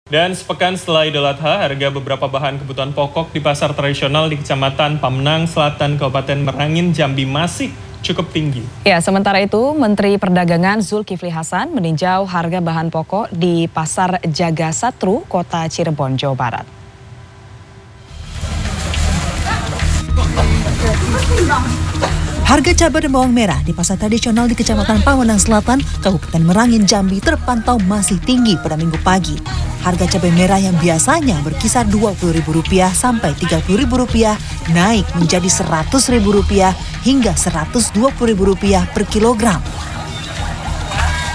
Dan sepekan setelah Idul Adha, harga beberapa bahan kebutuhan pokok di pasar tradisional di Kecamatan Pamenang Selatan, Kabupaten Merangin, Jambi masih cukup tinggi. Ya, sementara itu Menteri Perdagangan Zulkifli Hasan meninjau harga bahan pokok di Pasar Jaga Satru, Kota Cirebon, Jawa Barat. Harga cabai dan bawang merah di pasar tradisional di Kecamatan Pamenang Selatan, Kabupaten Merangin, Jambi terpantau masih tinggi pada Minggu pagi. Harga cabai merah yang biasanya berkisar Rp20.000 sampai Rp30.000 naik menjadi Rp100.000 hingga Rp120.000 per kilogram.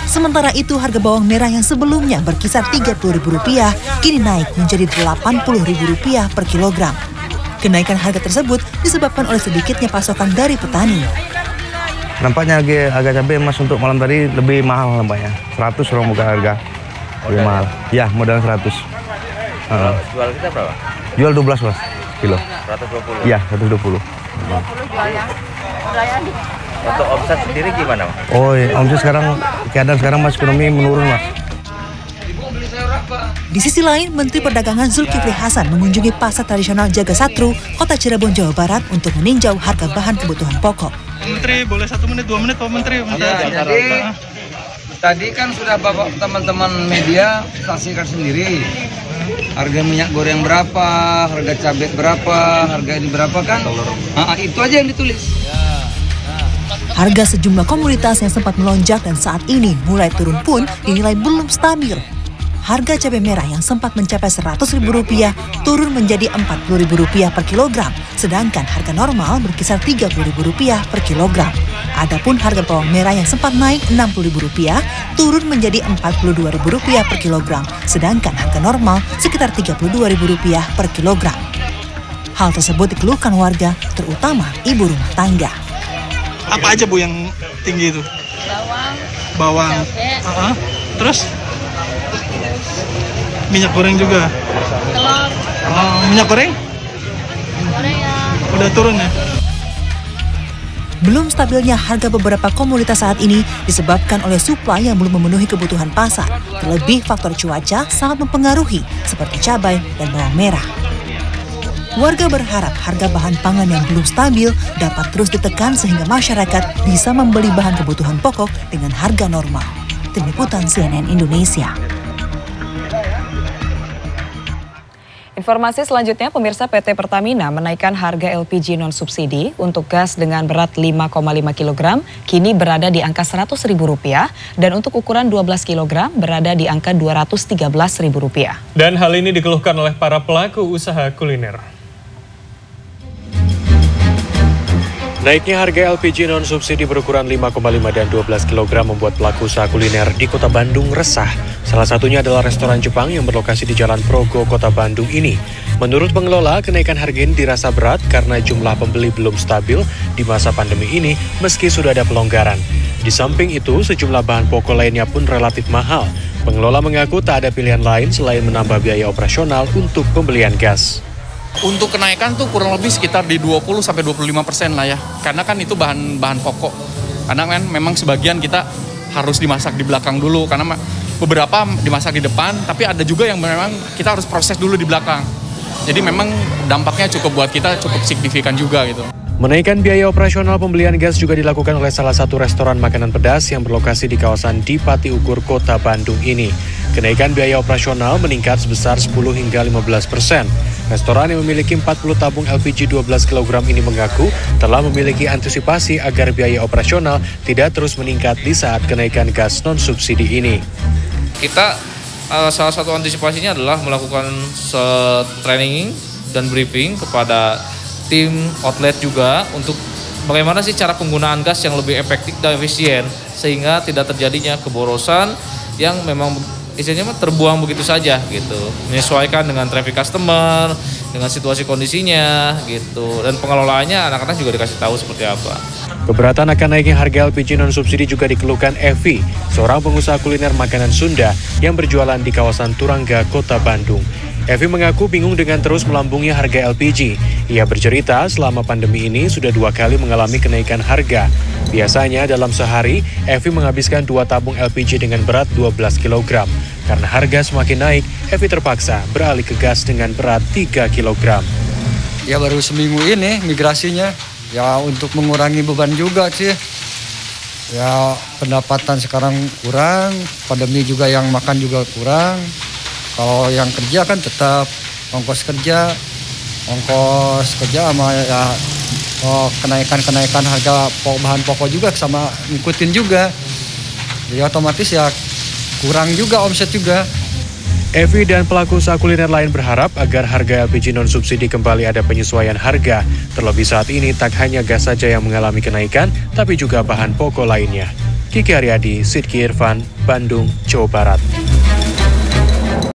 Sementara itu harga bawang merah yang sebelumnya berkisar Rp30.000 kini naik menjadi Rp80.000 per kilogram. Kenaikan harga tersebut disebabkan oleh sedikitnya pasokan dari petani. Nampaknya harga cabai mas untuk malam tadi lebih mahal nampaknya. 100 orang buka harga. Lebih mahal. Ya, modal 100. Jual kita berapa? Jual 12 mas, kilo. 120? Iya, 120. 20 jualnya. Untuk omset sendiri gimana mas? Oh iya, omset sekarang, keadaan sekarang mas ekonomi menurun mas. Di sisi lain, Menteri Perdagangan Zulkifli Hasan mengunjungi pasar tradisional Jaga Satru, Kota Cirebon, Jawa Barat untuk meninjau harga bahan kebutuhan pokok. Menteri, boleh 1 menit, 2 menit Pak Menteri? Ya, jadi tadi kan sudah Bapak teman-teman media saksikan sendiri. Harga minyak goreng berapa, harga cabai berapa, harga ini berapa kan? Itu aja yang ditulis. Harga sejumlah komoditas yang sempat melonjak dan saat ini mulai turun pun dinilai belum stabil. Harga cabai merah yang sempat mencapai Rp100.000 turun menjadi Rp40.000 per kilogram, sedangkan harga normal berkisar Rp30.000 per kilogram. Adapun harga bawang merah yang sempat naik Rp60.000 turun menjadi Rp42.000 per kilogram, sedangkan harga normal sekitar Rp32.000 per kilogram. Hal tersebut dikeluhkan warga, terutama ibu rumah tangga. Apa aja Bu yang tinggi itu? Bawang. Terus? Minyak goreng juga? Telur. Minyak goreng? Goreng ya. Udah turun ya? Belum stabilnya harga beberapa komoditas saat ini disebabkan oleh suplai yang belum memenuhi kebutuhan pasar. Terlebih faktor cuaca sangat mempengaruhi seperti cabai dan bawang merah. Warga berharap harga bahan pangan yang belum stabil dapat terus ditekan sehingga masyarakat bisa membeli bahan kebutuhan pokok dengan harga normal. Tim Liputan CNN Indonesia. Informasi selanjutnya, pemirsa, PT Pertamina menaikkan harga LPG non-subsidi untuk gas dengan berat 5,5 kg kini berada di angka Rp100.000 dan untuk ukuran 12 kg berada di angka Rp213.000. Dan hal ini dikeluhkan oleh para pelaku usaha kuliner. Naiknya harga LPG non-subsidi berukuran 5,5 dan 12 kg membuat pelaku usaha kuliner di Kota Bandung resah. Salah satunya adalah restoran Jepang yang berlokasi di Jalan Progo, Kota Bandung ini. Menurut pengelola, kenaikan harga ini dirasa berat karena jumlah pembeli belum stabil di masa pandemi ini meski sudah ada pelonggaran. Di samping itu, sejumlah bahan pokok lainnya pun relatif mahal. Pengelola mengaku tak ada pilihan lain selain menambah biaya operasional untuk pembelian gas. Untuk kenaikan tuh kurang lebih sekitar di 20-25% lah ya. Karena kan itu bahan pokok. Karena kan memang sebagian kita harus dimasak di belakang dulu. Karena beberapa dimasak di depan, tapi ada juga yang memang kita harus proses dulu di belakang. Jadi memang dampaknya cukup buat kita cukup signifikan juga gitu. Menaikkan biaya operasional pembelian gas juga dilakukan oleh salah satu restoran makanan pedas yang berlokasi di kawasan Dipati Ukur, Kota Bandung ini. Kenaikan biaya operasional meningkat sebesar 10 hingga 15%. Restoran yang memiliki 40 tabung LPG 12 kg ini mengaku telah memiliki antisipasi agar biaya operasional tidak terus meningkat di saat kenaikan gas non-subsidi ini. Kita salah satu antisipasinya adalah melakukan training dan briefing kepada tim outlet juga untuk bagaimana sih cara penggunaan gas yang lebih efektif dan efisien sehingga tidak terjadinya keborosan yang memang istilahnya terbuang begitu saja gitu, menyesuaikan dengan traffic customer, dengan situasi kondisinya gitu, dan pengelolaannya anak-anak juga dikasih tahu seperti apa. Keberatan akan naiknya harga LPG non-subsidi juga dikeluhkan Evi, seorang pengusaha kuliner makanan Sunda yang berjualan di kawasan Turangga, Kota Bandung. Evi mengaku bingung dengan terus melambungnya harga LPG. Ia bercerita selama pandemi ini sudah 2 kali mengalami kenaikan harga. Biasanya dalam sehari, Evi menghabiskan 2 tabung LPG dengan berat 12 kg. Karena harga semakin naik, Evi terpaksa beralih ke gas dengan berat 3 kg. Ya baru seminggu ini migrasinya, ya untuk mengurangi beban juga sih. Ya pendapatan sekarang kurang, pandemi juga yang makan juga kurang. Kalau yang kerja kan tetap ongkos kerja sama ya kenaikan harga bahan pokok juga sama ngikutin juga. Jadi otomatis ya kurang juga omset juga. Evi dan pelaku usaha kuliner lain berharap agar harga LPG non-subsidi kembali ada penyesuaian harga. Terlebih saat ini tak hanya gas saja yang mengalami kenaikan, tapi juga bahan pokok lainnya. Kiki Haryadi, Sidki Irfan, Bandung, Jawa Barat.